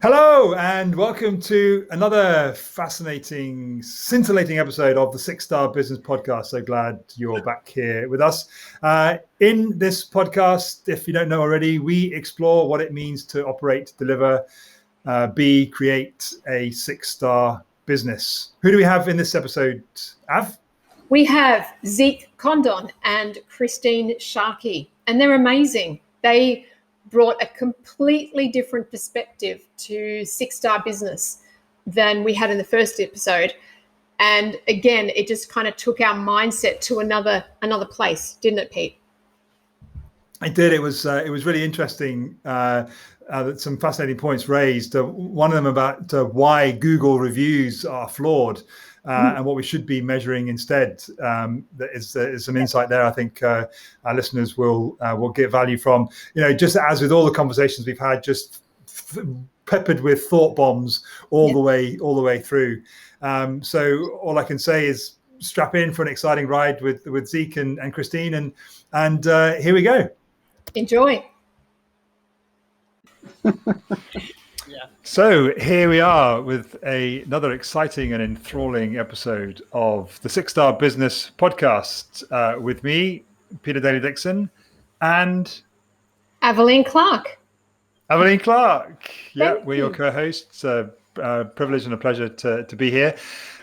Hello and welcome to another fascinating, scintillating episode of the 6-Star Business Podcast. So glad you're back here with us. In this podcast, if you don't know already, we explore what it means to operate, deliver, create a 6-star business. Who do we have in this episode, Av? We have Zeke Condon and Christine Sharkey, and they're amazing. They brought a completely different perspective to 6-star business than we had in the first episode. And again, it just kind of took our mindset to another place, didn't it, Pete? It did. It was really interesting. Some fascinating points raised. One of them about why Google reviews are flawed. And what we should be measuring instead. That is some insight there. I think our listeners will get value from. Just as with all the conversations we've had, just peppered with thought bombs all the way through. So all I can say is strap in for an exciting ride with Zeke and Christine, and here we go. Enjoy. So here we are with another exciting and enthralling episode of the 6-Star Business Podcast with me, Peter Daly-Dixon, and Aveline Clark. Aveline Clark. Yeah, we're your co-hosts. Privilege and a pleasure to be here.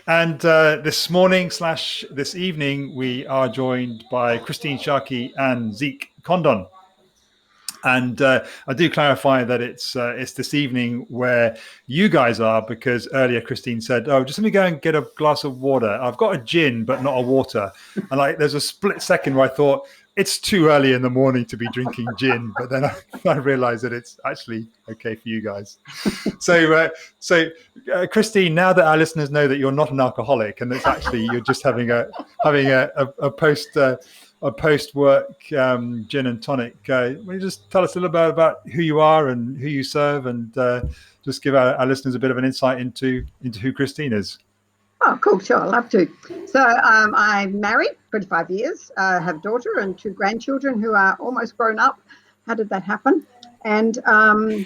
And this morning / this evening, we are joined by Christine Sharkey and Zeke Condon. And I do clarify that it's this evening where you guys are, because earlier Christine said, "Oh, just let me go and get a glass of water. I've got a gin, but not a water." And there's a split second where I thought it's too early in the morning to be drinking gin, but then I realized that it's actually okay for you guys. So Christine, now that our listeners know that you're not an alcoholic and it's actually you're just having a post-work gin and tonic. Will you just tell us a little bit about who you are and who you serve, and just give our listeners a bit of an insight into who Christine is? Oh, cool. Sure. I'd love to. So I'm married, 25 years. I have a daughter and 2 grandchildren who are almost grown up. How did that happen? And my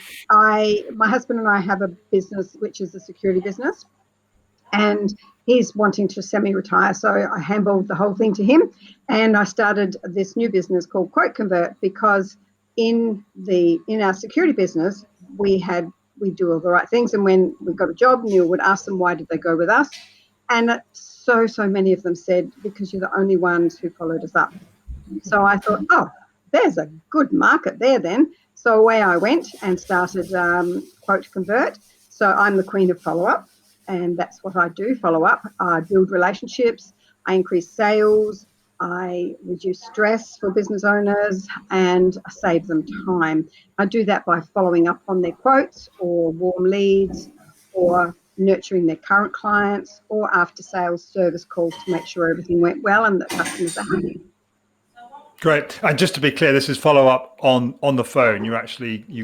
husband and I have a business, which is a security business. And he's wanting to semi-retire, so I handballed the whole thing to him, and I started this new business called Quote Convert, because in our security business we do all the right things, and when we got a job, Neil would ask them why did they go with us, and so many of them said because you're the only ones who followed us up. So I thought, there's a good market there then. So away I went and started Quote Convert. So I'm the queen of follow-up. And that's what I do, follow up. I build relationships, I increase sales, I reduce stress for business owners, and I save them time. I do that by following up on their quotes or warm leads or nurturing their current clients or after sales service calls to make sure everything went well and that customers are happy. Great. And just to be clear, this is follow up on the phone. You've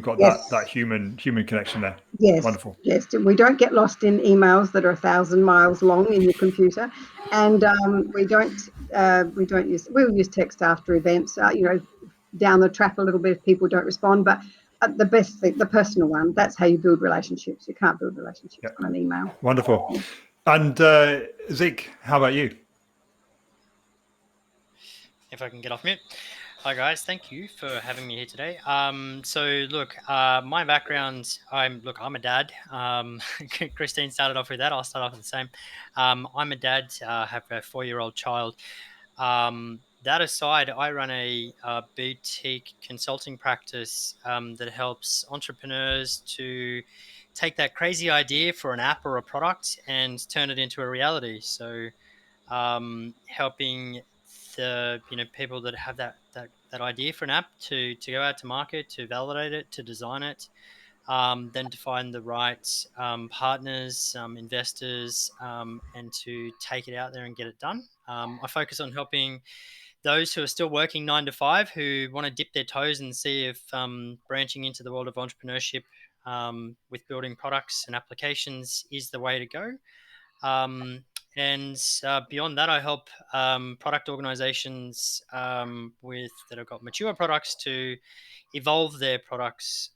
got that human connection there. Yes. Wonderful. Yes. We don't get lost in emails that are 1,000 miles long in your computer, and we'll use text after events. Down the track a little bit if people don't respond, but the best thing, the personal one. That's how you build relationships. You can't build relationships on an email. Wonderful. And Zeke, how about you? If I can get off mute. Hi guys, thank you for having me here today. My background, I'm a dad. Christine started off with that. I'll start off with the same. I'm a dad. Have a 4-year-old child. That aside, I run a boutique consulting practice that helps entrepreneurs to take that crazy idea for an app or a product and turn it into a reality. So helping the people that have that idea for an app to go out to market, to validate it, to design it, then to find the right partners, investors, and to take it out there and get it done. I focus on helping those who are still working 9 to 5 who want to dip their toes and see if branching into the world of entrepreneurship with building products and applications is the way to go. And beyond that, I help product organizations that have got mature products to evolve their products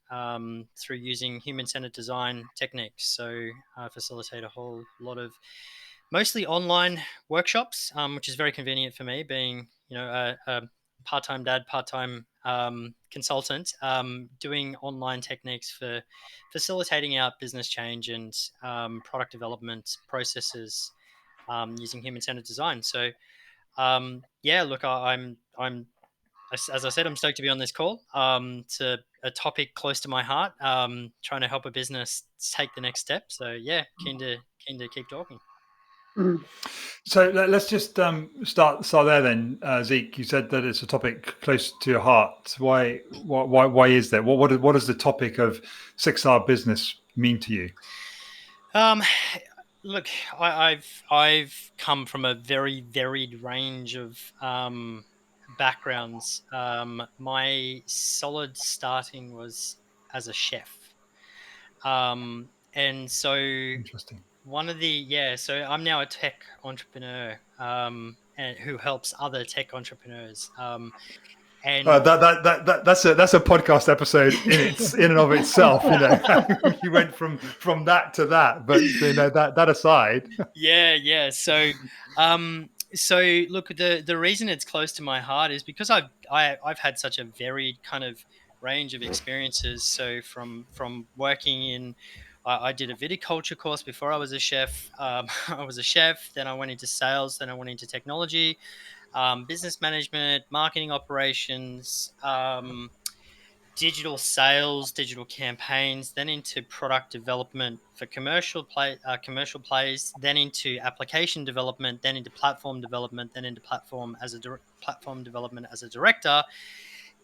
through using human-centered design techniques. So I facilitate a whole lot of mostly online workshops, which is very convenient for me, being a part-time dad, part-time consultant, doing online techniques for facilitating out business change and product development processes using human-centered design. So look, I'm as I said, I'm stoked to be on this call. It's a topic close to my heart. Trying to help a business take the next step. So yeah, keen to keep talking. Mm. So let's just start there then. Zeke, you said that it's a topic close to your heart. Why is that? What does the topic of 6R business mean to you? Look, I've come from a very varied range of backgrounds. My solid starting was as a chef, and so Interesting. so I'm now a tech entrepreneur, and who helps other tech entrepreneurs. And that's a podcast episode in and of itself. You went from that to that, but that aside. Yeah. So look, the reason it's close to my heart is because I've had such a varied kind of range of experiences. So from working in, I did a viticulture course before I was a chef. I was a chef, then I went into sales, then I went into technology, business management, marketing operations, digital sales, digital campaigns, then into product development for commercial plays, then into application development, then into platform development, then into platform development as a director.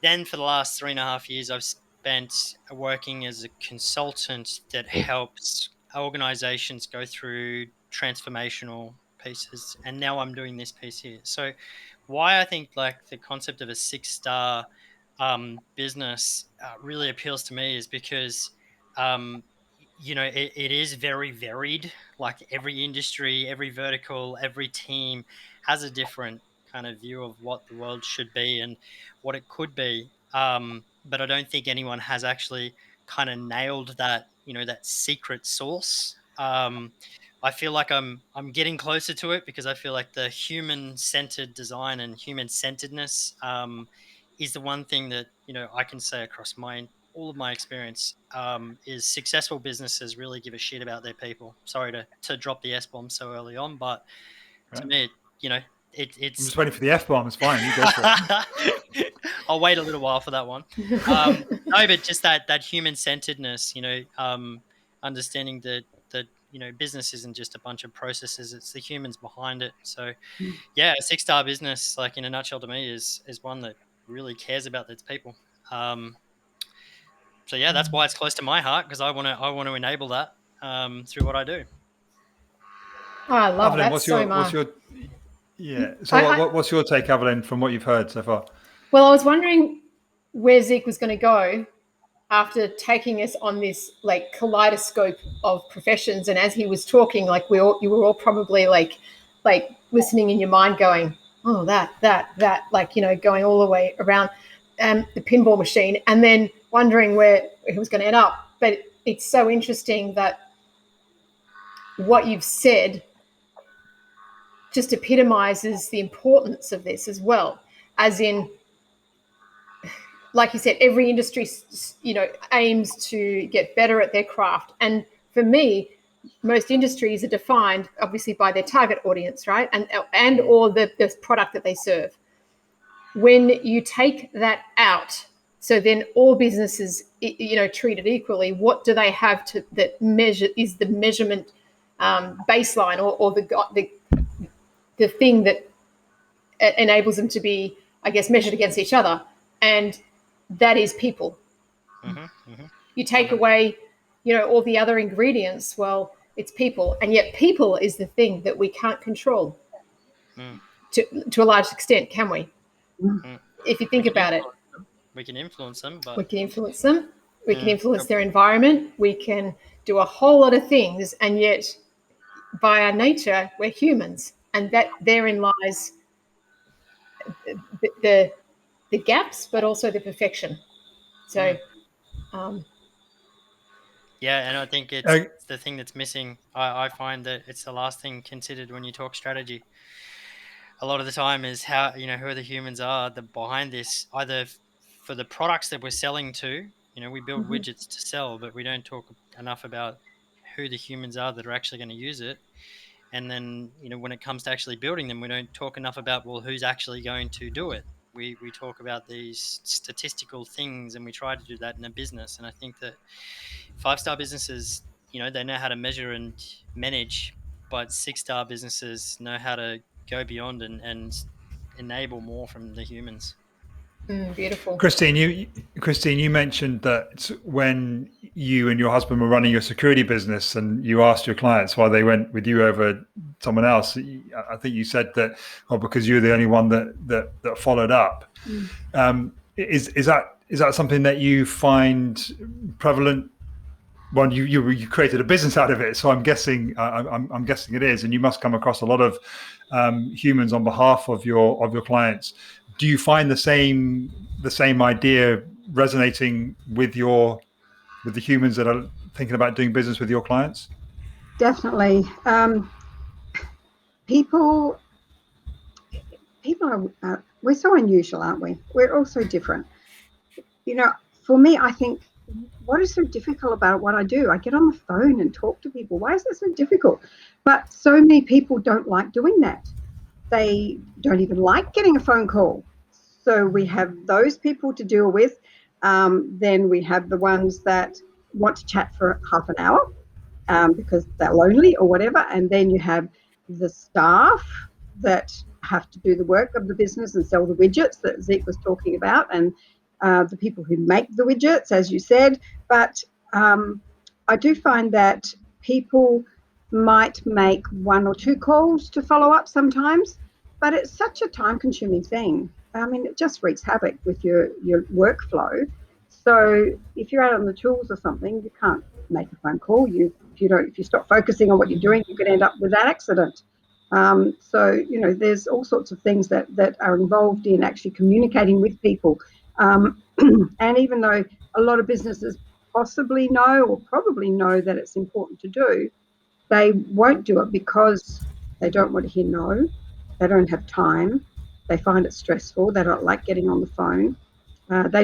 Then for the last 3.5 years, I've spent working as a consultant that helps organizations go through transformational pieces. And now I'm doing this piece here. So why I think like the concept of a 6-star business really appeals to me is because it is very varied. Like every industry, every vertical, every team has a different kind of view of what the world should be and what it could be. But I don't think anyone has actually kind of nailed that, that secret sauce. I feel like I'm getting closer to it because I feel like the human-centered design and human-centeredness is the one thing that I can say across all of my experience is successful businesses really give a shit about their people. Sorry to drop the S-bomb so early on, but to me, it's. I'm just waiting for the F-bomb. It's fine. You go for it. I'll wait a little while for that one. No, but just that human-centeredness, understanding that business isn't just a bunch of processes; it's the humans behind it. So, yeah, a 6-star business, like in a nutshell, to me, is one that really cares about its people. So yeah, that's why it's close to my heart, because I want to enable that through what I do. Oh, I love Evelyn, that what's so your much. What's your take, Evelyn, from what you've heard so far? Well, I was wondering where Zeke was going to go after taking us on this like kaleidoscope of professions, and as he was talking, like you were all probably like listening in your mind, going, "Oh, that," like going all the way around the pinball machine, and then wondering where he was going to end up. But it's so interesting that what you've said just epitomizes the importance of this as well, as in, like you said, every industry aims to get better at their craft, and for me, most industries are defined obviously by their target audience, right, and or the product that they serve. When you take that out, so then all businesses treated equally, what do they have that measure is the measurement baseline or the thing that enables them to be, I guess, measured against each other, and that is people. You take away all the other ingredients, well, it's people, and yet people is the thing that we can't control to a large extent, can we? If you think about it, we can influence them, but we can influence them. We can influence their environment. We can do a whole lot of things, and yet by our nature, we're humans, and that therein lies the gaps, but also the perfection. So, yeah, and I think it's the thing that's missing. I find that it's the last thing considered when you talk strategy. A lot of the time is how, who the humans are that behind this, either for the products that we're selling to. We build widgets to sell, but we don't talk enough about who the humans are that are actually going to use it. And then, when it comes to actually building them, we don't talk enough about, well, who's actually going to do it. We talk about these statistical things, and we try to do that in a business. And I think that 5-star businesses, they know how to measure and manage, but 6-star businesses know how to go beyond and enable more from the humans. Beautiful. Christine, you mentioned that when you and your husband were running your security business and you asked your clients why they went with you over someone else. I think you said that, because you're the only one that followed up. Is that something that you find prevalent? Well, you created a business out of it, so I'm guessing it is, and you must come across a lot of humans on behalf of your clients. Do you find the same idea resonating with the humans that are thinking about doing business with your clients? Definitely. People are, we're so unusual, aren't we? We're all so different. For me, I think, what is so difficult about what I do? I get on the phone and talk to people. Why is that so difficult? But so many people don't like doing that. They don't even like getting a phone call. So we have those people to deal with. Then we have the ones that want to chat for half an hour because they're lonely or whatever. And then you have the staff that have to do the work of the business and sell the widgets that Zeke was talking about, and the people who make the widgets, as you said. But I do find that people might make 1 or 2 calls to follow up sometimes, but it's such a time-consuming thing. I mean, it just wreaks havoc with your workflow. So if you're out on the tools or something, you can't make a phone call. If you stop focusing on what you're doing, you could end up with that accident. So there's all sorts of things that are involved in actually communicating with people. And even though a lot of businesses possibly know or probably know that it's important to do, they won't do it because they don't want to hear no. They don't have time. They find it stressful. They don't like getting on the phone. They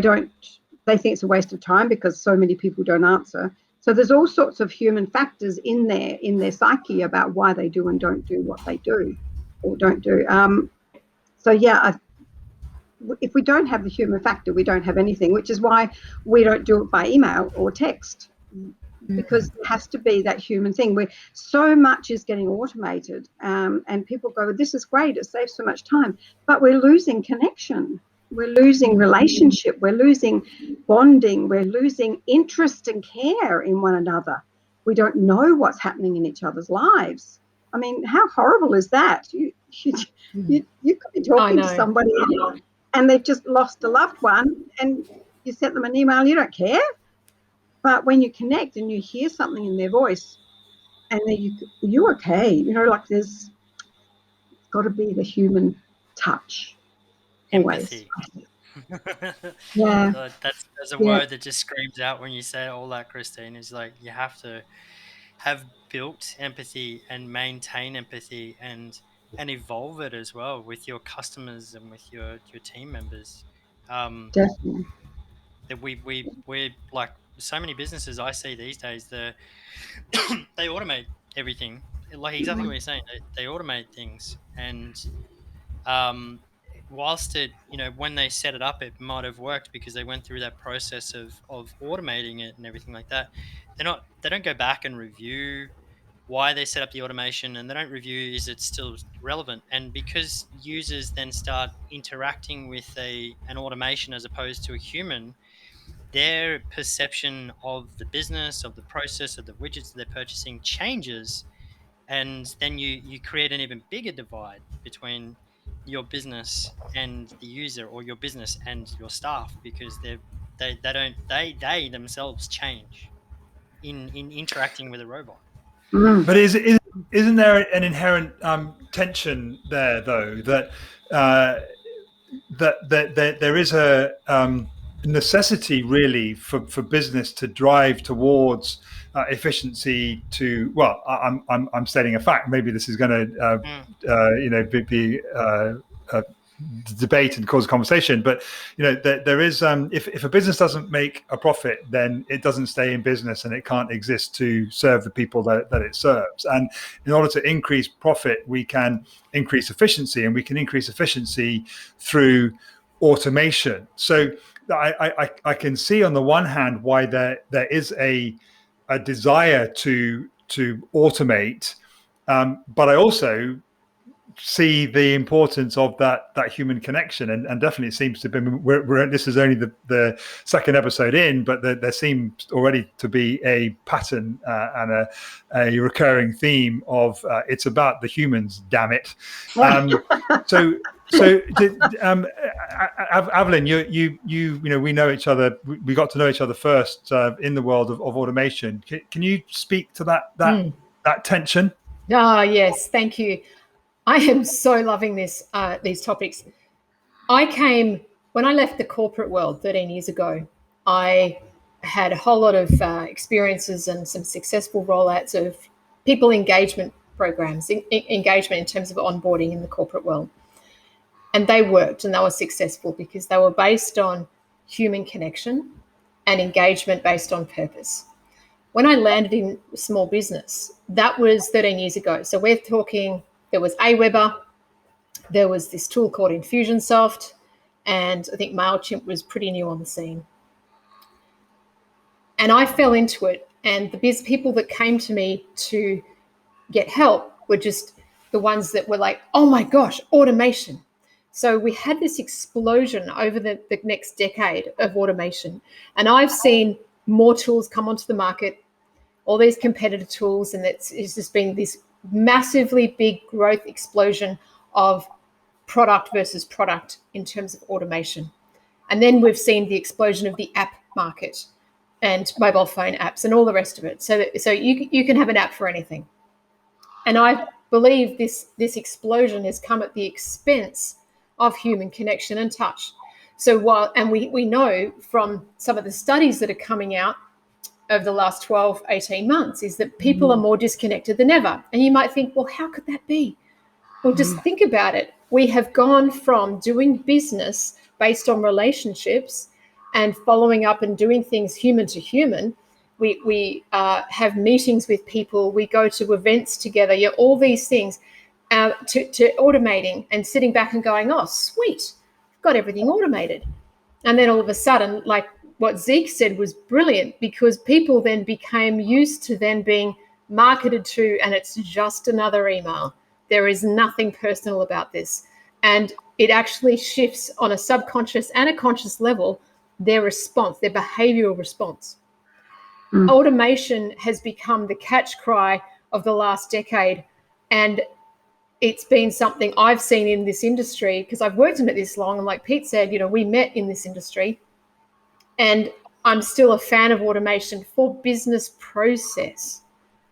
think it's a waste of time because so many people don't answer. So there's all sorts of human factors in their psyche about why they do and don't do what they do or don't do. So yeah, if we don't have the human factor, we don't have anything, which is why we don't do it by email or text, because it has to be that human thing where so much is getting automated, and people go, this is great, it saves so much time, but we're losing connection. We're losing relationship. We're losing bonding. We're losing interest and care in one another. We don't know what's happening in each other's lives. I mean, how horrible is that? You could be talking to somebody and they've just lost a loved one, and you sent them an email, you don't care. But when you connect and you hear something in their voice, and then you're okay, like there's got to be the human touch. Empathy. Yeah. That's a word that just screams out when you say all that, Christine. Is like you have to have built empathy and maintain empathy and evolve it as well with your customers and with your team members. Definitely. That we're like so many businesses I see these days, they automate everything, like exactly what you're saying. They automate things, and whilst it, when they set it up, it might have worked because they went through that process of automating it and everything like that. They don't go back and review why they set up the automation, and they don't review is it still relevant. And because users then start interacting with an automation as opposed to a human, their perception of the business, of the process, of the widgets that they're purchasing changes, and then you create an even bigger divide between your business and the user, or your business and your staff, because They themselves change in interacting with a robot. But isn't there an inherent tension there, though, that there is a necessity really for business to drive towards efficiency? I'm stating a fact. Maybe this is going to be debate and cause a conversation, but there is if a business doesn't make a profit, then it doesn't stay in business and it can't exist to serve the people that it serves. And in order to increase profit, we can increase efficiency, and we can increase efficiency through automation. So I can see on the one hand why there is a desire to automate, but I also see the importance of that human connection, and definitely it seems to be this is only the second episode in, but there seems already to be a pattern and a recurring theme of it's about the humans, damn it. So Evelyn, we know each other. We got to know each other first in the world of automation. Can you speak to that tension? Yes, thank you. I am so loving these topics. When I left the corporate world 13 years ago, I had a whole lot of experiences and some successful rollouts of people engagement programs, engagement in terms of onboarding in the corporate world. And they worked and they were successful because they were based on human connection and engagement based on purpose. When I landed in small business, that was 13 years ago. So we're talking, there was Aweber, there was this tool called Infusionsoft, and I think MailChimp was pretty new on the scene. And I fell into it, and the people that came to me to get help were just the ones that were like, oh my gosh, automation. So we had this explosion over the next decade of automation. And I've seen more tools come onto the market, all these competitor tools, and it's just been this massively big growth explosion of product versus product in terms of automation. And then we've seen the explosion of the app market and mobile phone apps and all the rest of it. So you can have an app for anything. And I believe this explosion has come at the expense of human connection and touch. So we know from some of the studies that are coming out over the last 12, 18 months is that people are more disconnected than ever. And you might think, well, how could that be? Well, just think about it. We have gone from doing business based on relationships and following up and doing things human to human. We have meetings with people. We go to events together. All these things to automating and sitting back and going, oh, sweet, I've got everything automated. And then all of a sudden, like what Zeke said was brilliant, because people then became used to then being marketed to, and it's just another email. There is nothing personal about this. And it actually shifts on a subconscious and a conscious level their response, their behavioral response. Automation has become the catch cry of the last decade. And it's been something I've seen in this industry because I've worked in it this long. And like Pete said, we met in this industry. And I'm still a fan of automation for business process.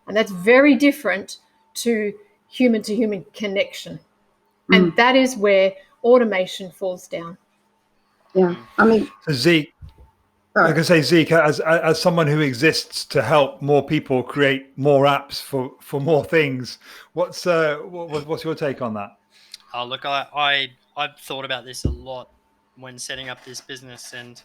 And that's very different to human connection. And that is where automation falls down. Yeah. I mean, so Zeke, I can say, Zeke, as someone who exists to help more people create more apps for more things, what's your take on that? Oh, look, I've thought about this a lot when setting up this business, and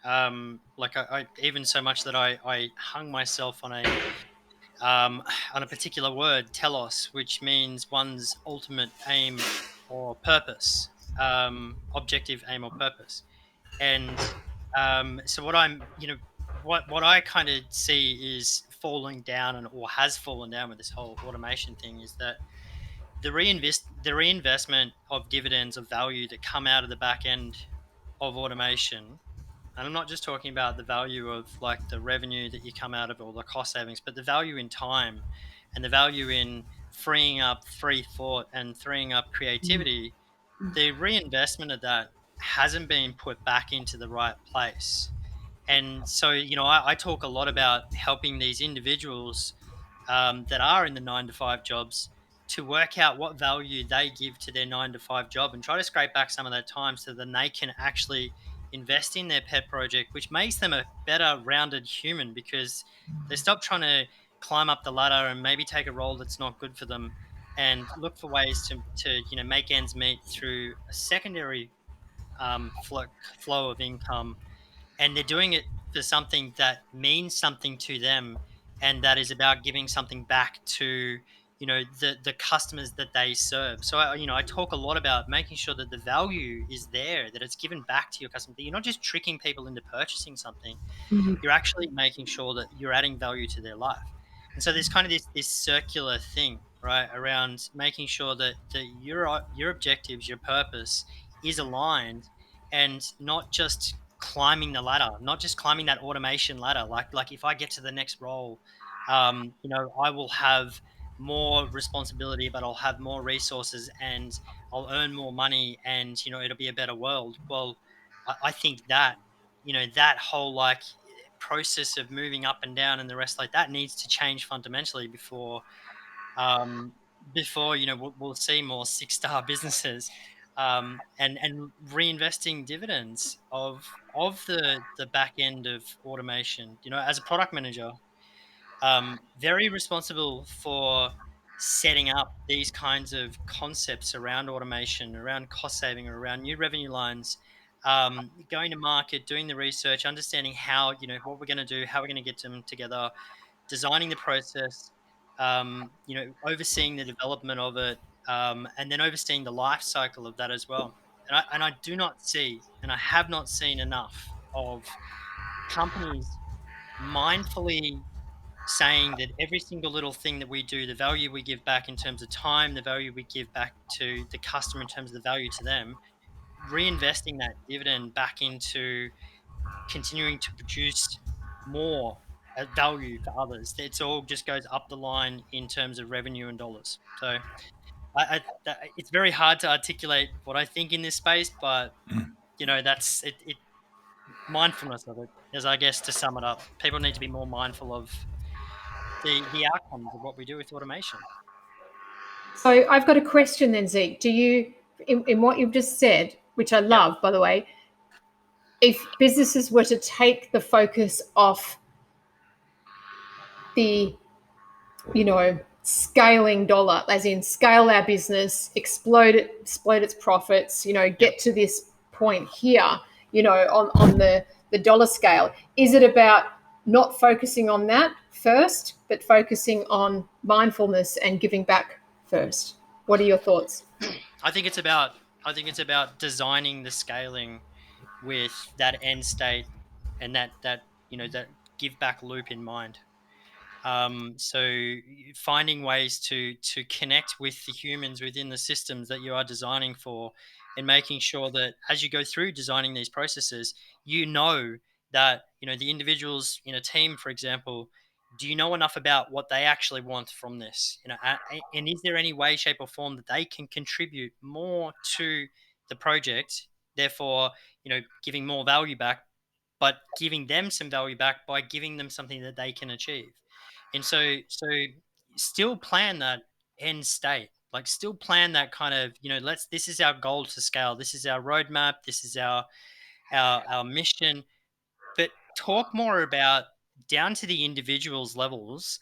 I even so much that I hung myself on a particular word, telos, which means one's ultimate aim or purpose, objective, aim, or purpose. And so what what I kind of see is falling down or has fallen down with this whole automation thing is that the reinvestment of dividends of value that come out of the back end of automation. And I'm not just talking about the value of like the revenue that you come out of or the cost savings, but the value in time and the value in freeing up free thought and freeing up creativity. The reinvestment of that hasn't been put back into the right place. And so, I talk a lot about helping these individuals that are in the 9 to 5 jobs to work out what value they give to their 9 to 5 job and try to scrape back some of that time so then they can actually invest in their pet project, which makes them a better rounded human because they stop trying to climb up the ladder and maybe take a role that's not good for them and look for ways to make ends meet through a secondary flow of income, and they're doing it for something that means something to them and that is about giving something back to the customers that they serve. So I talk a lot about making sure that the value is there, that it's given back to your customer, that you're not just tricking people into purchasing something. You're actually making sure that you're adding value to their life. And so there's kind of this circular thing, right, around making sure that your objectives, your purpose is aligned, and not just climbing the ladder, not just climbing that automation ladder. Like if I get to the next role, I will have more responsibility, but I'll have more resources and I'll earn more money, and it'll be a better world. Well, I think that that whole process of moving up and down and the rest like that needs to change fundamentally um, before we'll see more 6-star businesses and reinvesting dividends of the back end of automation. As a product manager, very responsible for setting up these kinds of concepts around automation, around cost saving, or around new revenue lines, going to market, doing the research, understanding how, what we're going to do, how we're going to get them together, designing the process, overseeing the development of it, and then overseeing the life cycle of that as well. And I do not see, and I have not seen enough of companies mindfully saying that every single little thing that we do, the value we give back in terms of time, the value we give back to the customer in terms of the value to them, reinvesting that dividend back into continuing to produce more value for others. It's all just goes up the line in terms of revenue and dollars. So it's very hard to articulate what I think in this space, but that's it. Mindfulness of it, as I guess to sum it up, people need to be more mindful of the outcomes of what we do with automation. So I've got a question then, Zeke. Do you, in what you've just said, which I love, by the way, if businesses were to take the focus off the, scaling dollar, as in scale our business, explode its profits, get to this point here, on the dollar scale, is it about not focusing on that first, but focusing on mindfulness and giving back first? What are your thoughts? I think it's about designing the scaling with that end state and that give back loop in mind. So finding ways to connect with the humans within the systems that you are designing for, and making sure that as you go through designing these processes, that the individuals in a team, for example, do you know enough about what they actually want from this? And is there any way, shape, or form that they can contribute more to the project? Therefore, giving more value back, but giving them some value back by giving them something that they can achieve. And so still plan that end state, like still plan that kind of, this is our goal to scale. This is our roadmap. This is our mission, but talk more about down to the individual's levels,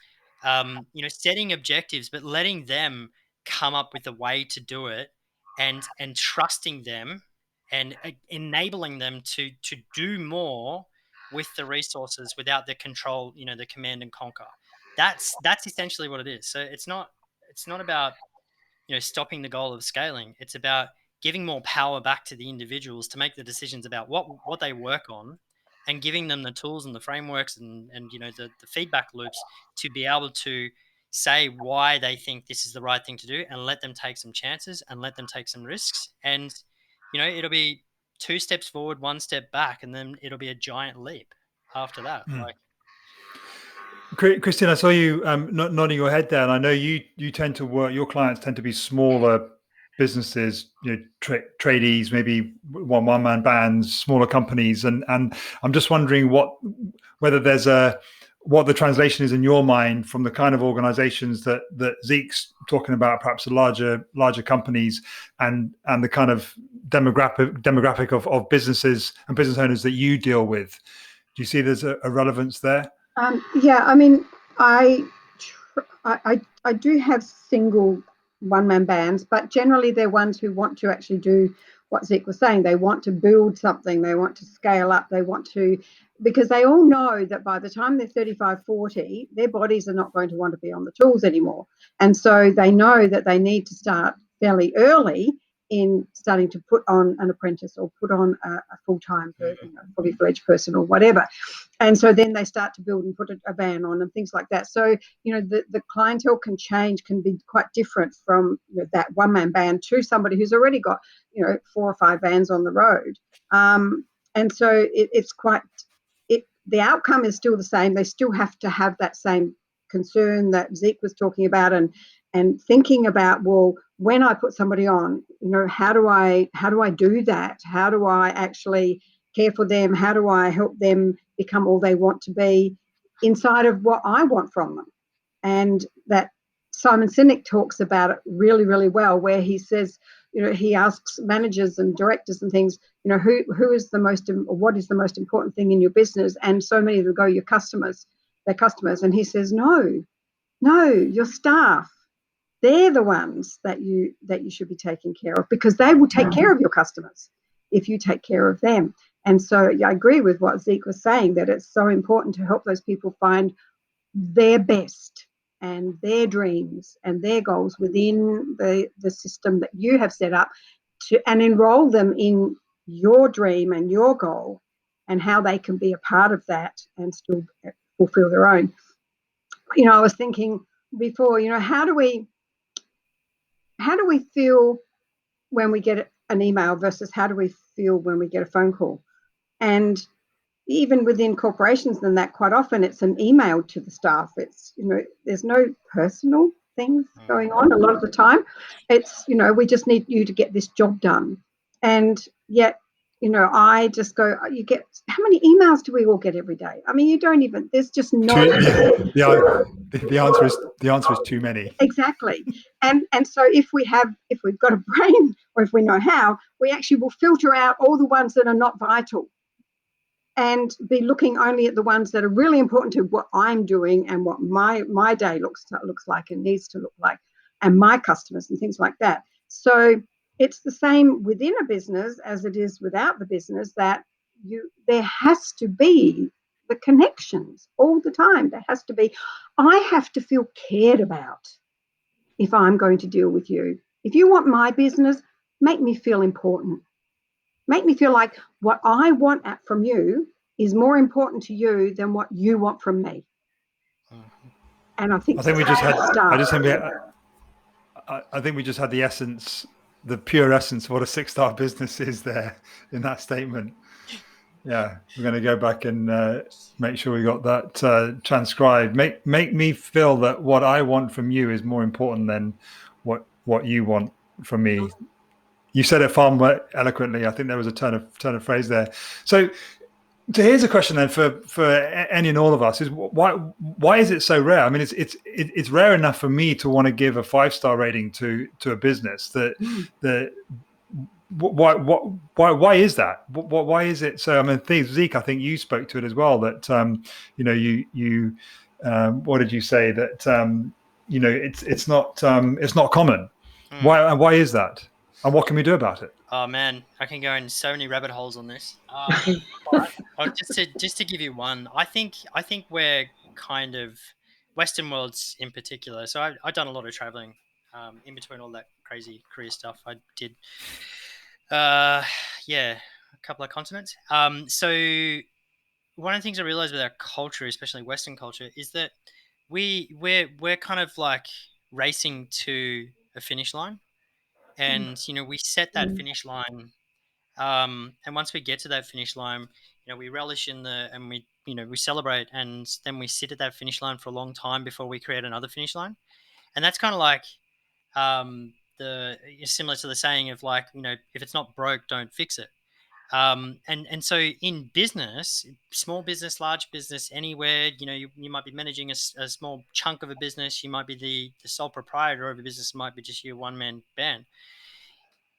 setting objectives, but letting them come up with a way to do it, and trusting them and enabling them to do more with the resources without the control, the command and conquer. That's essentially what it is. So it's not about stopping the goal of scaling. It's about giving more power back to the individuals to make the decisions about what they work on, and giving them the tools and the frameworks and the feedback loops to be able to say why they think this is the right thing to do, and let them take some chances and let them take some risks. And it'll be 2 steps forward, 1 step back, and then it'll be a giant leap after that. Christine, I saw you nodding your head there, and I know you tend to work. Your clients tend to be smaller businesses, tradies, maybe one-man bands, smaller companies, and I'm just wondering whether there's what the translation is in your mind from the kind of organizations that Zeke's talking about, perhaps the larger companies, and the kind of demographic of businesses and business owners that you deal with. Do you see there's a relevance there? Yeah, I mean, I do have single one-man bands, but generally they're ones who want to actually do what Zeke was saying. They want to build something, they want to scale up, they want to, because they all know that by the time they're 35, 40, their bodies are not going to want to be on the tools anymore. And so they know that they need to start fairly early in starting to put on an apprentice or put on a full-time, fully fledged person or whatever. And so then they start to build and put a van on and things like that. So, the clientele can be quite different from that one-man band to somebody who's already got, 4 or 5 vans on the road. And so the outcome is still the same. They still have to have that same concern that Zeke was talking about and thinking about, well, when I put somebody on, how do I do that? How do I actually care for them? How do I help them become all they want to be inside of what I want from them? And that Simon Sinek talks about it really, really well, where he says, he asks managers and directors and things, who is what is the most important thing in your business? And so many of them go, your customers, their customers. And he says, no, your staff. They're the ones that you should be taking care of, because they will take care of your customers if you take care of them. And so I agree with what Zeke was saying, that it's so important to help those people find their best and their dreams and their goals within the system that you have set up and enroll them in your dream and your goal and how they can be a part of that and still fulfill their own. I was thinking before, how do we feel when we get an email versus how do we feel when we get a phone call? And even within corporations, then that quite often it's an email to the staff. It's, there's no personal things going on a lot of the time. It's, we just need you to get this job done. And yet, I just go, how many emails do we all get every day? I mean, you don't even, there's just no. The answer is too many. Exactly. And so if we've got a brain, or if we know how, we actually will filter out all the ones that are not vital and be looking only at the ones that are really important to what I'm doing and what my day looks like and needs to look like, and my customers and things like that. So it's the same within a business as it is without the business, that there has to be the connections all the time. There has to be, I have to feel cared about if I'm going to deal with you. If you want my business, make me feel important. Make me feel like what I want from you is more important to you than what you want from me. And I think we just had the essence, the pure essence of what a 6-star business is there in that statement. Yeah, we're going to go back and make sure we got that transcribed. Make me feel that what I want from you is more important than what you want from me. You said it far more eloquently. I think there was a turn of phrase there. So here's a question then for any and all of us: is why is it so rare? I mean, it's rare enough for me to want to give a 5-star rating to a business why is that? Why is it so? I mean, Zeke, I think you spoke to it as well. That you what did you say? That it's not common. Why is that? And what can we do about it? Oh man, I can go in so many rabbit holes on this. But just to give you one, I think we're kind of Western worlds in particular. So I've done a lot of traveling in between all that crazy career stuff. I did, a couple of continents. So one of the things I realized with our culture, especially Western culture, is that we're kind of like racing to a finish line. And we set that finish line, and once we get to that finish line, we relish and we celebrate, and then we sit at that finish line for a long time before we create another finish line. And that's kind of like similar to the saying of like, if it's not broke, don't fix it. And so in business, small business, large business, anywhere, you might be managing a small chunk of a business. You might be the sole proprietor of a business. It might be just your one-man band.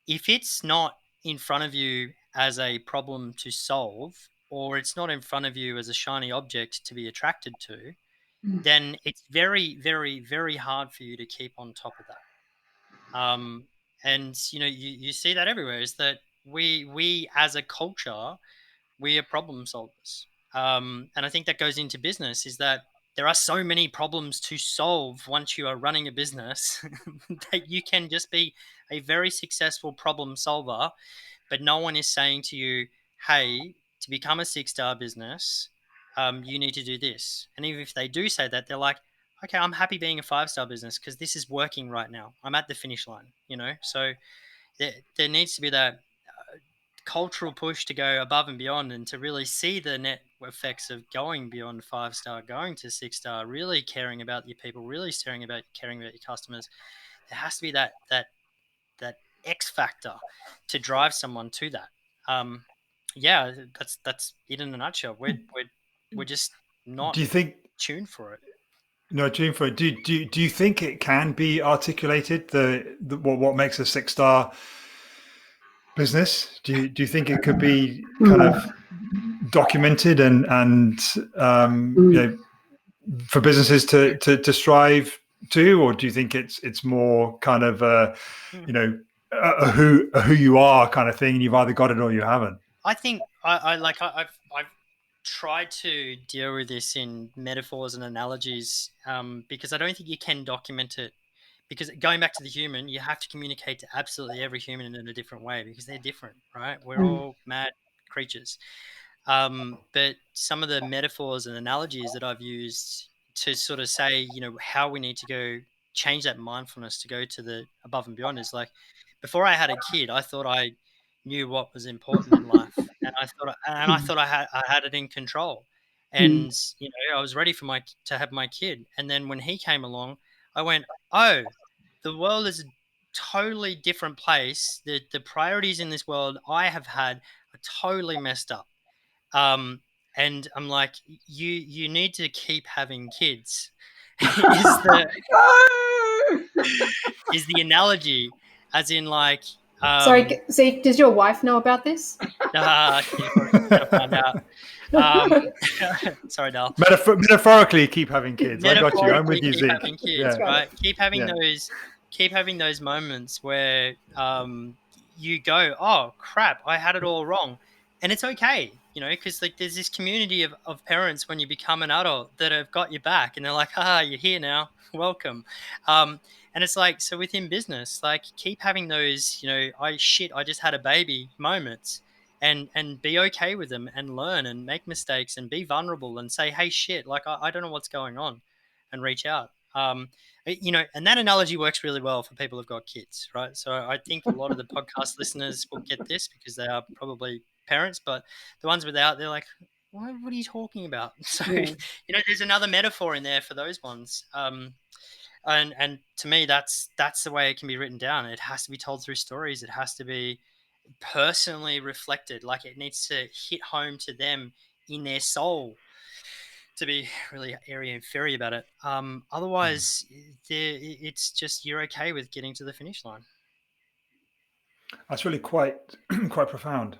If it's not in front of you as a problem to solve, or it's not in front of you as a shiny object to be attracted to, then it's very, very, very hard for you to keep on top of that. And you see that everywhere, is that we as a culture, we are problem solvers. And I think that goes into business, is that there are so many problems to solve once you are running a business that you can just be a very successful problem solver, but no one is saying to you, hey, to become a 6-star business, you need to do this. And even if they do say that, they're like, okay, I'm happy being a 5-star business because this is working right now. I'm at the finish line, So there needs to be that cultural push to go above and beyond, and to really see the net effects of going beyond 5-star, going to 6-star, really caring about your people, really caring about your customers. There has to be that X factor to drive someone to that. Yeah, that's it in a nutshell. We're just not Do you think tuned for it. no tune for it? Do you think it can be articulated? What makes a 6-star business? Do you think it could be kind of documented and for businesses to strive to, or do you think it's more kind of a who you are kind of thing, and you've either got it or you haven't? I think I've tried to deal with this in metaphors and analogies, because I don't think you can document it. Because going back to the human, you have to communicate to absolutely every human in a different way, because they're different, right? We're all mad creatures. But some of the metaphors and analogies that I've used to sort of say, how we need to go change that mindfulness to go to the above and beyond is like, before I had a kid, I thought I knew what was important in life, and I thought I had it in control, and I was ready to have my kid. And then when he came along, I went, oh, the world is a totally different place. The priorities in this world I have had are totally messed up. And I'm like, you need to keep having kids. is the analogy, as in like. Sorry, Zeke, does your wife know about this? She's probably gonna find out. Sorry, Dal. Metaphorically, keep having kids. I got you. I'm with you, Zeke. Having kids, right? Keep having those moments where you go, oh crap, I had it all wrong, and it's okay, because like there's this community of parents when you become an adult that have got your back, and they're like, you're here now, welcome. And it's like, so within business, like keep having those, I just had a baby moments, and be okay with them, and learn and make mistakes and be vulnerable and say, hey, shit, like I don't know what's going on, and reach out. And that analogy works really well for people who've got kids, right? So I think a lot of the podcast listeners will get this because they are probably parents, but the ones without, they're like, what are you talking about? So, there's another metaphor in there for those ones. And to me, that's the way it can be written down. It has to be told through stories. It has to be personally reflected. Like it needs to hit home to them in their soul to be really airy and fairy about it. Otherwise, it's just you're okay with getting to the finish line. That's really quite profound.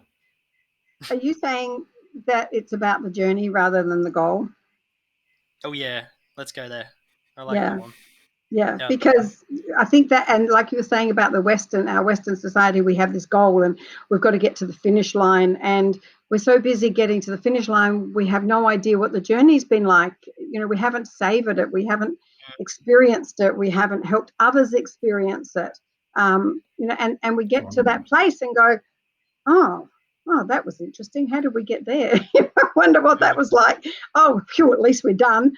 Are you saying that it's about the journey rather than the goal? Oh yeah, let's go there. I like that one. Yeah, because I think that, and like you were saying about our Western society, we have this goal and we've got to get to the finish line, and we're so busy getting to the finish line, we have no idea what the journey's been like. We haven't savored it, we haven't experienced it, we haven't helped others experience it. And we get to that place and go, oh, that was interesting. How did we get there? I wonder what that was like. Oh, phew, at least we're done.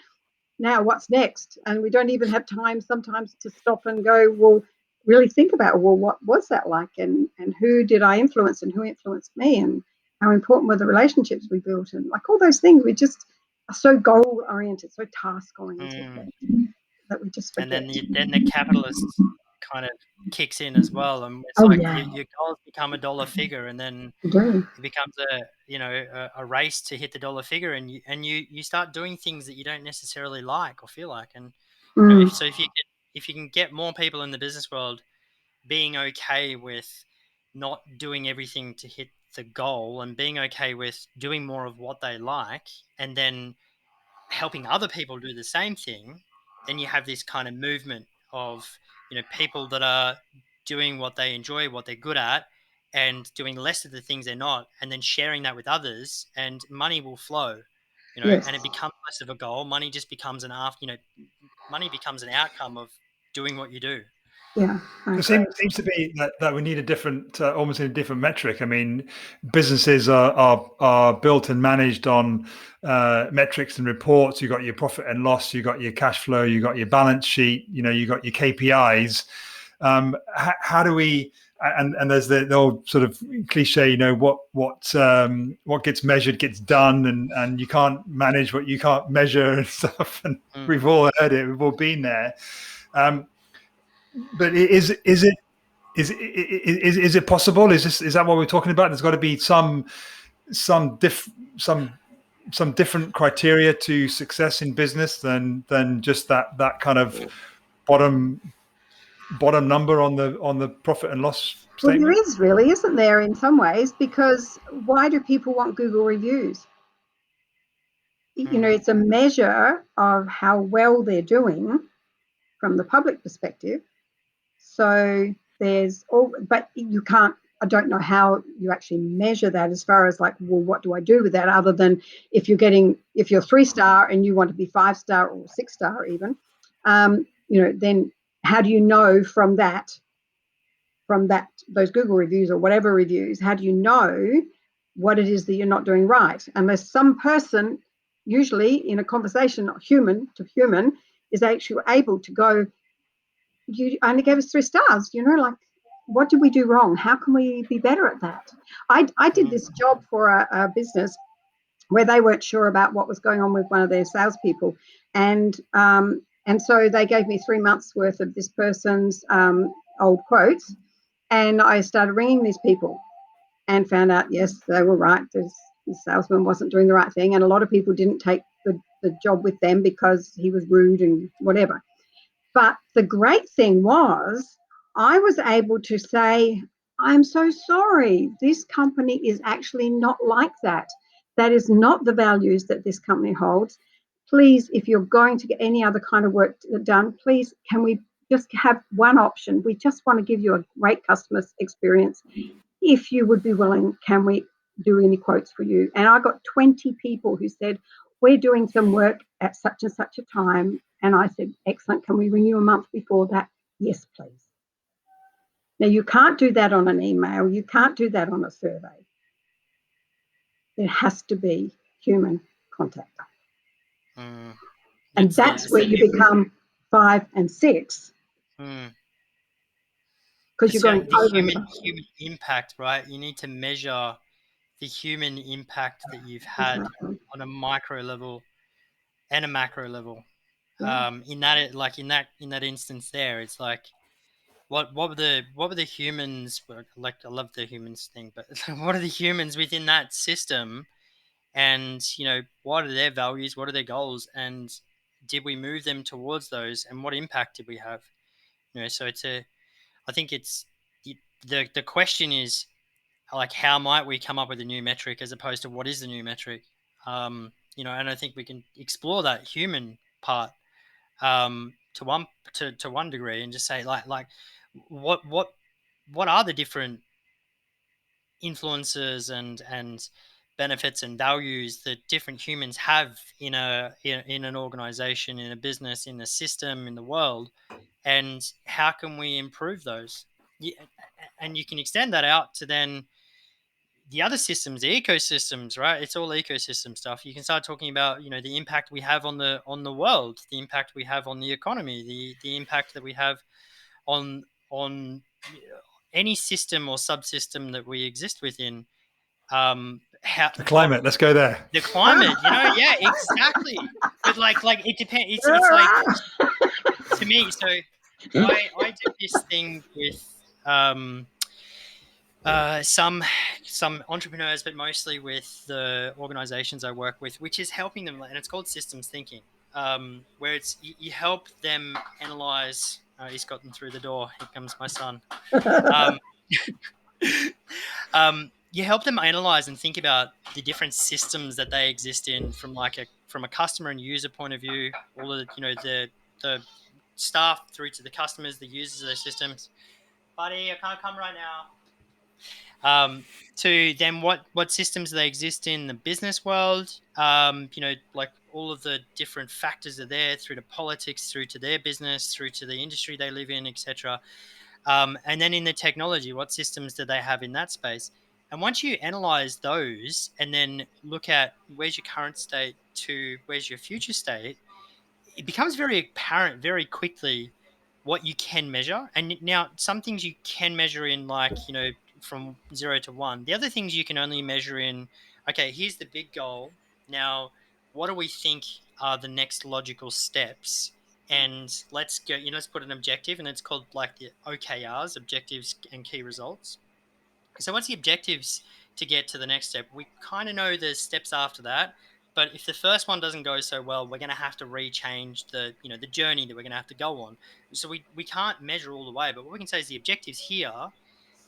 Now what's next? And we don't even have time sometimes to stop and go, well, really think about, well, what was that like, and who did I influence and who influenced me, and how important were the relationships we built, and like all those things. We just are so goal oriented, so task oriented that we just forget. And then the capitalists kind of kicks in as well, and it's your goals become a dollar figure, and then it becomes a race to hit the dollar figure, and you start doing things that you don't necessarily like or feel like, and if you can get more people in the business world being okay with not doing everything to hit the goal and being okay with doing more of what they like, and then helping other people do the same thing, then you have this kind of movement of people that are doing what they enjoy, what they're good at, and doing less of the things they're not, and then sharing that with others, and money will flow, and it becomes less of a goal. Money just becomes money becomes an outcome of doing what you do. Yeah, it seems to be that we need a different, almost a different metric. I mean, businesses are built and managed on metrics and reports. You got your profit and loss, you got your cash flow, you got your balance sheet. You got your KPIs. How do we? And there's the old sort of cliche, what gets measured gets done, and you can't manage what you can't measure and stuff. And we've all heard it. We've all been there. But is it possible? Is that what we're talking about? There's got to be some different criteria to success in business than just that kind of bottom number on the profit and loss statement. Well, there is really, isn't there, in some ways, because why do people want Google reviews? It's a measure of how well they're doing from the public perspective. So but you can't, I don't know how you actually measure that as far as like, well, what do I do with that, other than if you're 3-star and you want to be 5-star or 6-star even, then how do you know from those Google reviews or whatever reviews, how do you know what it is that you're not doing right? Unless some person, usually in a conversation, human to human, is actually able to go, you only gave us 3 stars, like, what did we do wrong? How can we be better at that? I did this job for a business where they weren't sure about what was going on with one of their salespeople, and so they gave me 3 months worth of this person's old quotes, and I started ringing these people and found out, yes, they were right. The salesman wasn't doing the right thing, and a lot of people didn't take the job with them because he was rude and whatever. But the great thing was I was able to say, I'm so sorry. This company is actually not like that. That is not the values that this company holds. Please, if you're going to get any other kind of work done, please, can we just have one option? We just want to give you a great customer experience. If you would be willing, can we do any quotes for you? And I got 20 people who said, we're doing some work at such and such a time. And I said, excellent. Can we ring you a month before that? Yes, please. Now, you can't do that on an email. You can't do that on a survey. There has to be human contact. And that's where you become 5 and 6. Because you're going over human impact, right? You need to measure the human impact that you've had on a micro level and a macro level. In that instance there, it's like what were the humans, like, I love the humans thing, but what are the humans within that system, and what are their values, what are their goals, and did we move them towards those, and what impact did we have? So I think it's the question is, like, how might we come up with a new metric as opposed to what is the new metric? And I think we can explore that human part to one degree, and just say like what are the different influences and benefits and values that different humans have in an organization, in a business, in a system, in the world, and how can we improve those? And you can extend that out to then the other systems, the ecosystems, right? It's all ecosystem stuff. You can start talking about, the impact we have on the world, the impact we have on the economy, the impact that we have on any system or subsystem that we exist within. The climate. Let's go there. The climate, yeah, exactly. But like it depends. It's like, to me. So I do this thing with some entrepreneurs, but mostly with the organizations I work with, which is helping them, and it's called systems thinking, where it's you help them analyze. He's gotten through the door. Here comes my son. Um, you help them analyze and think about the different systems that they exist in from a customer and user point of view, all of the staff through to the customers, the users of those systems. Buddy, I can't come right now. To then what systems they exist in the business world, like all of the different factors are there, through to politics, through to their business, through to the industry they live in, etc. And then in the technology, what systems do they have in that space? And once you analyze those and then look at where's your current state to where's your future state, it becomes very apparent very quickly what you can measure. And now some things you can measure in, like, from 0 to 1. The other things you can only measure in, okay, here's the big goal. Now, what do we think are the next logical steps? And let's go, let's put an objective, and it's called like the OKRs, objectives and key results. So what's the objectives to get to the next step? We kind of know the steps after that, but if the first one doesn't go so well, we're going to have to rechange the journey that we're going to have to go on. So we can't measure all the way, but what we can say is the objectives here,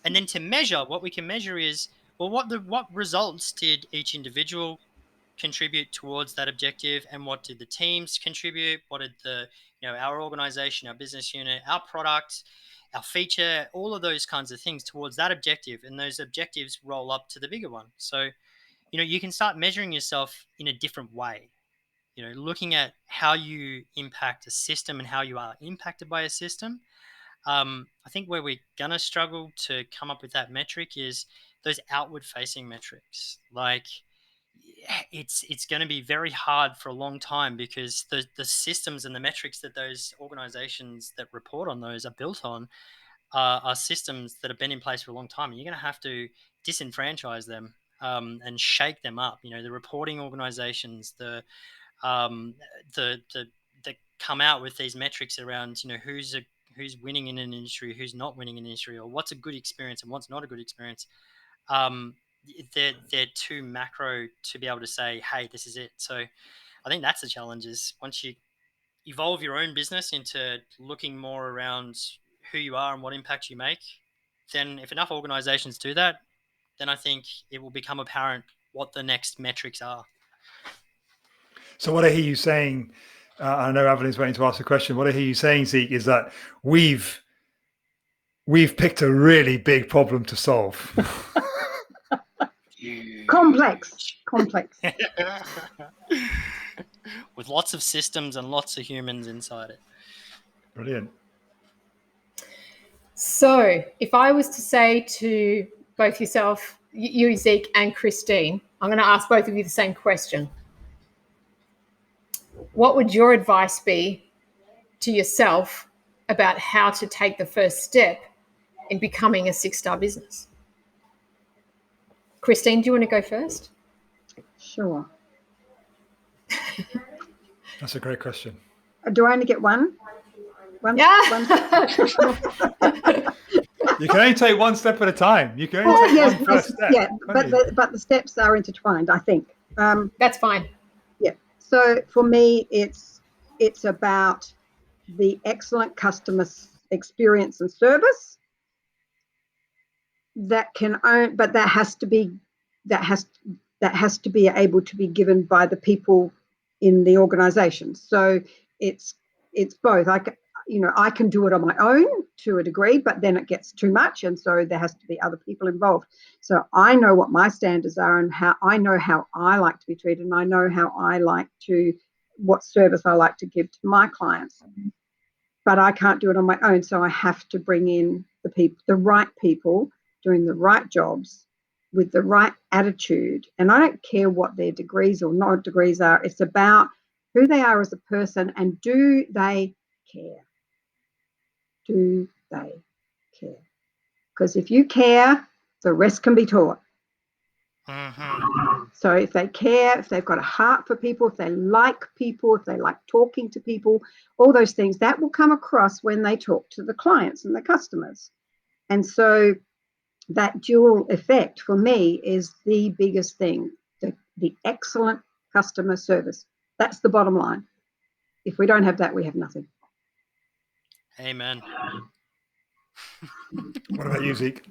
and then to measure, what we can measure is, well, what results did each individual contribute towards that objective, and what did the teams contribute? What did our organization, our business unit, our product, our feature, all of those kinds of things towards that objective, and those objectives roll up to the bigger one. So you can start measuring yourself in a different way, looking at how you impact a system and how you are impacted by a system. I think where we're gonna struggle to come up with that metric is those outward facing metrics. Like, it's going to be very hard for a long time, because the systems and the metrics that those organizations that report on those are built on are systems that have been in place for a long time, and you're going to have to disenfranchise them, and shake them up. The reporting organizations, um, the that come out with these metrics around who's winning in an industry, who's not winning in an industry, or what's a good experience and what's not a good experience. um, they're too macro to be able to say, hey, this is it. So I think that's the challenge, is once you evolve your own business into looking more around who you are and what impact you make, then if enough organizations do that, then I think it will become apparent what the next metrics are. So what I hear you saying, I know Evelyn's waiting to ask a question. What I hear you saying, Zeke, is that we've picked a really big problem to solve. Complex. With lots of systems and lots of humans inside it. Brilliant. So if I was to say to both yourself, you, Zeke, and Christine, I'm going to ask both of you the same question. What would your advice be to yourself about how to take the first step in becoming a 6-star business? Christine, do you want to go first? Sure. That's a great question. Do I only get one? Yeah. You can only take one step at a time. You can only take one first step. Yeah, but the steps are intertwined, I think. That's fine. Yeah. So for me, it's about the excellent customer experience and service that has to be able to be given by the people in the organization. So it's both. I can do it on my own to a degree, but then it gets too much, and so there has to be other people involved. So I know what my standards are, and how I like to be treated, and I know what service I like to give to my clients. But I can't do it on my own, so I have to bring in the right people doing the right jobs with the right attitude. And I don't care what their degrees or not degrees are. It's about who they are as a person, and do they care? Do they care? Because if you care, the rest can be taught. Mm-hmm. So if they care, if they've got a heart for people, if they like talking to people, all those things, that will come across when they talk to the clients and the customers. And so that dual effect for me is the biggest thing, the excellent customer service. That's the bottom line. If we don't have that, we have nothing. Amen. What about you, Zeke?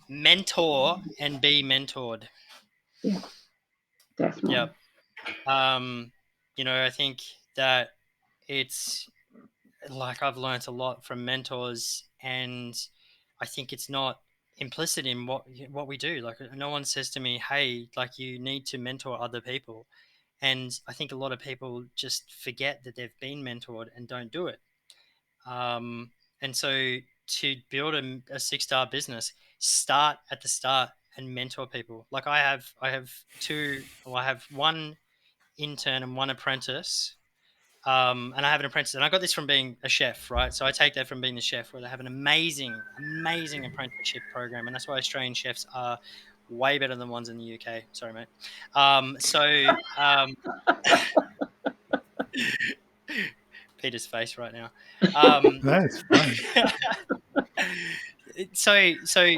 Mentor and be mentored. Yeah, definitely. Yep. I think that it's like I've learned a lot from mentors, and I think it's not implicit in what we do. Like, no one says to me, hey, like, you need to mentor other people. And I think a lot of people just forget that they've been mentored and don't do it. And so to build a 6-star business, start at the start and mentor people. Like I have one intern and one apprentice. And I have an apprentice, and I got this from being a chef, right? So I take that from being the chef, where they have an amazing apprenticeship program, and that's why Australian chefs are way better than ones in the UK. Sorry, mate. Peter's face right now. That's fine. So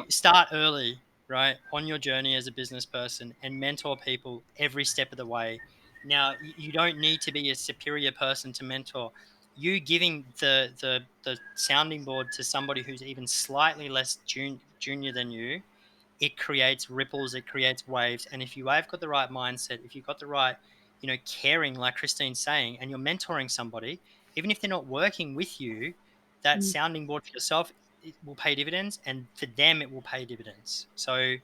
start early, right, on your journey as a business person, and mentor people every step of the way. Now, you don't need to be a superior person to mentor. You giving the sounding board to somebody who's even slightly less junior than you, it creates ripples, it creates waves. And if you have got the right mindset, if you've got the right, caring, like Christine's saying, and you're mentoring somebody, even if they're not working with you, that sounding board for yourself, it will pay dividends, and for them it will pay dividends. So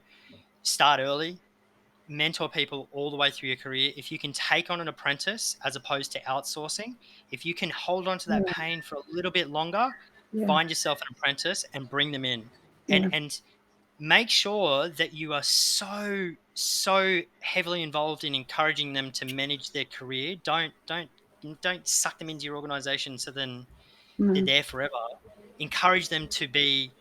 start early, mentor people all the way through your career. If you can take on an apprentice as opposed to outsourcing, if you can hold on to that pain for a little bit longer, find yourself an apprentice and bring them in. And make sure that you are so heavily involved in encouraging them to manage their career. Don't suck them into your organization so then they're there forever. Encourage them to be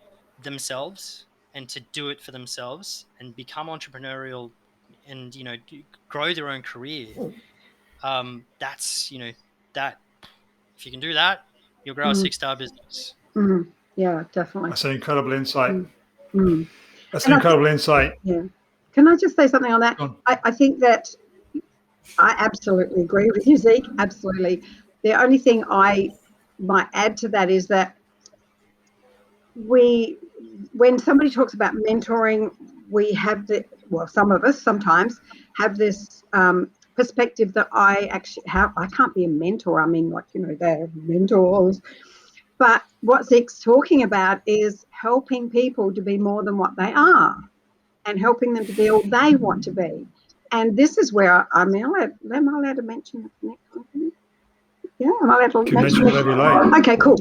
themselves and to do it for themselves and become entrepreneurial and grow their own career. That's that if you can do that, you'll grow a 6-star business. Yeah, definitely. That's an incredible insight. That's And an incredible insight. Yeah. Can I just say something on that? I think that I absolutely agree with you, Zeke. Absolutely. The only thing I might add to that is that when somebody talks about mentoring, we have some of us sometimes have this perspective that I can't be a mentor. I mean, they're mentors. But what Zeke's talking about is helping people to be more than what they are and helping them to be all they want to be. And this is where am I allowed to mention the next company? Yeah, am I allowed to mention whatever you like. Okay, cool.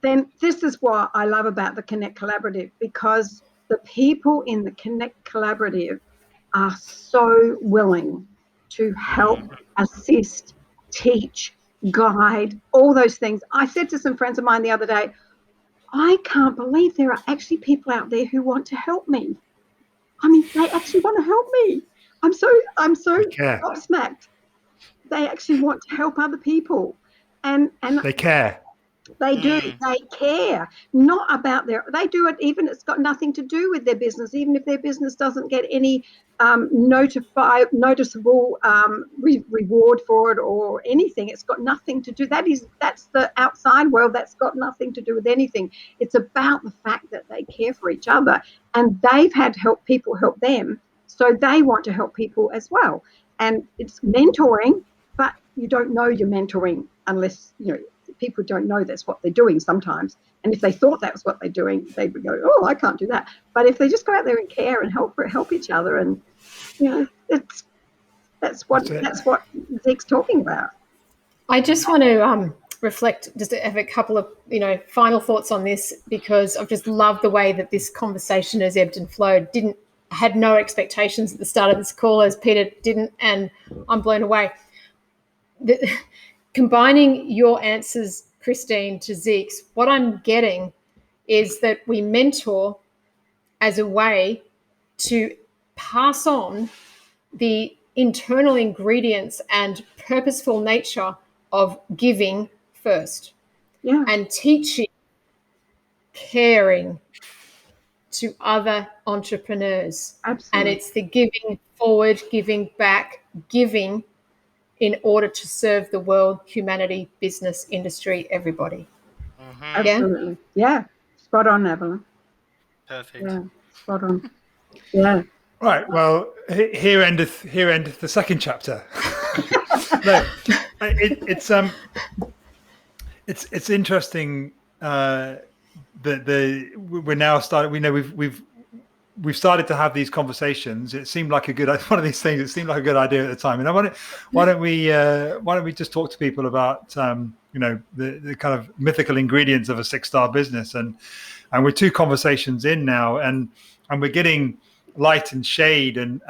Then this is what I love about the Connect Collaborative, because the people in the Connect Collaborative are so willing to help, assist, teach, guide, all those things. I said to some friends of mine the other day, I can't believe there are actually people out there who want to help me. I mean, they actually want to help me. I'm so gobsmacked. They actually want to help other people, and they care. They do. They care, not about they do it even it's got nothing to do with their business, even if their business doesn't get any noticeable reward for it or anything. It's got nothing to do. That's the outside world. That's got nothing to do with anything. It's about the fact that they care for each other, and they've had people help them, so they want to help people as well. And it's mentoring, but you don't know you're mentoring unless people don't know that's what they're doing sometimes. And if they thought that was what they're doing, they would go, oh, I can't do that. But if they just go out there and care and help each other, and that's what Zeke's talking about. I just want to reflect, just have a couple of final thoughts on this, because I've just loved the way that this conversation has ebbed and flowed. Had no expectations at the start of this call, as Peter didn't, and I'm blown away. Combining your answers, Christine, to Zeke's, what I'm getting is that we mentor as a way to pass on the internal ingredients and purposeful nature of giving first, and teaching, caring to other entrepreneurs. Absolutely. And it's the giving forward, giving back, giving in order to serve the world, humanity, business, industry, everybody. Absolutely. Yeah. Spot on, Evelyn. Perfect. Yeah. Spot on. Yeah. Right. Well, here endeth the second chapter. No, it's interesting that we're now starting. We know we've started to have these conversations. It seemed like one of these things. It seemed like a good idea at the time. And why don't we just talk to people about the kind of mythical ingredients of a 6-star business, and we're 2 conversations in now, and we're getting light and shade and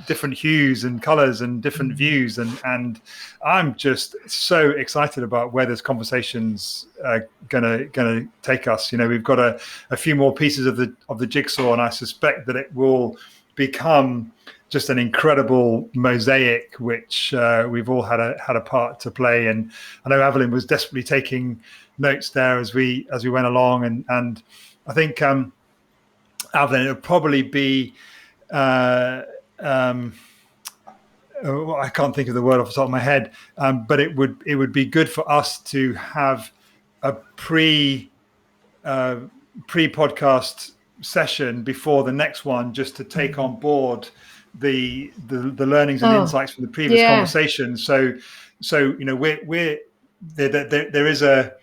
different hues and colors and different views, and I'm just so excited about where this conversation's gonna take us. We've got a few more pieces of the jigsaw, and I suspect that it will become just an incredible mosaic which we've all had a part to play. And I know Evelyn was desperately taking notes there as we went along, and I think Evelyn, it would probably be I can't think of the word off the top of my head, but it would be good for us to have a pre-podcast session before the next one, just to take on board the learnings and insights from the previous conversation. So we're there is a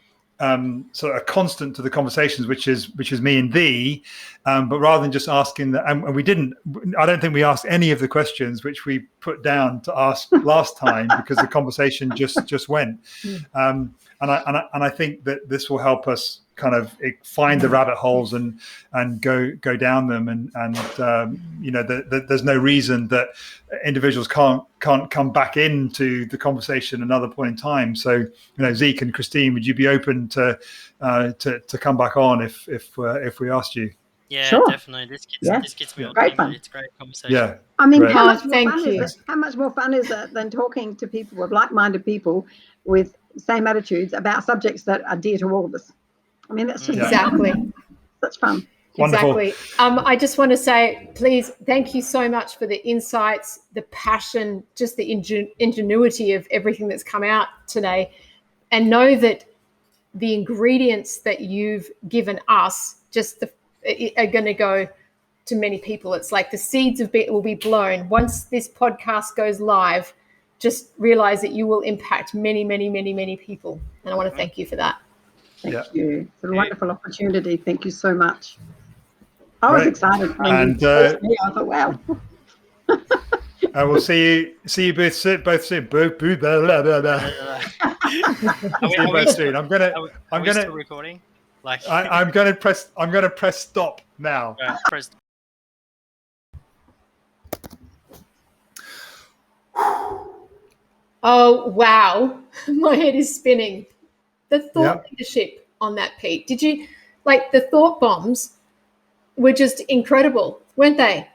sort of a constant to the conversations, which is me and thee, but rather than just asking and I don't think we asked any of the questions which we put down to ask last time, because the conversation just went. And I think that this will help us kind of find the rabbit holes and go down them, and there's no reason that individuals can't come back into the conversation another point in time. So Zeke and Christine, would you be open to come back on if we asked you? Yeah, sure. Definitely. This gets me all great thinking. fun. It's a great conversation. Yeah. I mean, Great. how much more Thank fun you. is it? How much more fun is it than talking to people with like-minded people with same attitudes about subjects that are dear to all of us? I mean, that's just Exactly. such fun. Wonderful. Exactly. I just want to say, please, thank you so much for the insights, the passion, just the ingenuity of everything that's come out today. And know that the ingredients that you've given us are going to go to many people. It's like the seeds will be blown. Once this podcast goes live, just realize that you will impact many, many, many, many people. And I want to thank you for that. Thank you. It's a wonderful opportunity. Thank you so much. I was excited when you first me. I thought, wow. I will see you both soon. See you both soon. I'm gonna still recording. I'm gonna press stop now. Press. Oh wow, my head is spinning. The thought leadership on that, Pete. Did you the thought bombs were just incredible, weren't they?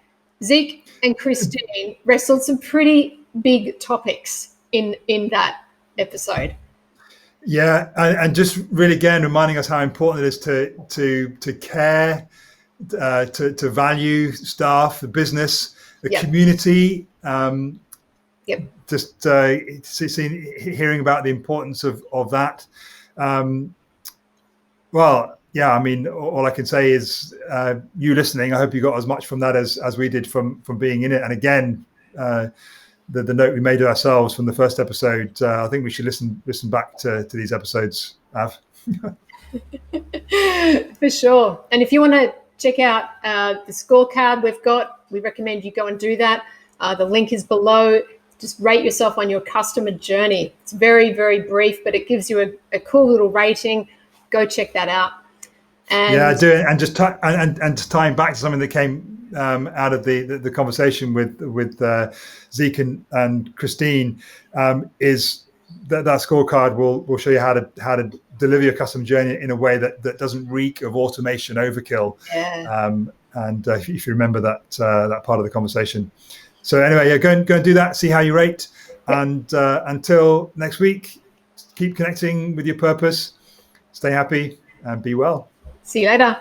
Zeke and Christine wrestled some pretty big topics in that episode. Yeah, and just really again reminding us how important it is to care, to value staff, the business, the community. Just hearing about the importance of that. Well, yeah, I mean, all I can say is you listening, I hope you got as much from that as we did from being in it. And again, the note we made to ourselves from the first episode, I think we should listen back to these episodes, Av. For sure. And if you want to check out the scorecard we recommend you go and do that. The link is below. Just rate yourself on your customer journey. It's very, very brief, but it gives you a cool little rating. Go check that out. And do it, and just tying back to something that came out of the conversation with Zeke and Christine, is that scorecard will show you how to deliver your customer journey in a way that doesn't reek of automation overkill. And if you remember that part of the conversation. So anyway, yeah, go and do that. See how you rate. And until next week, keep connecting with your purpose. Stay happy and be well. See you later.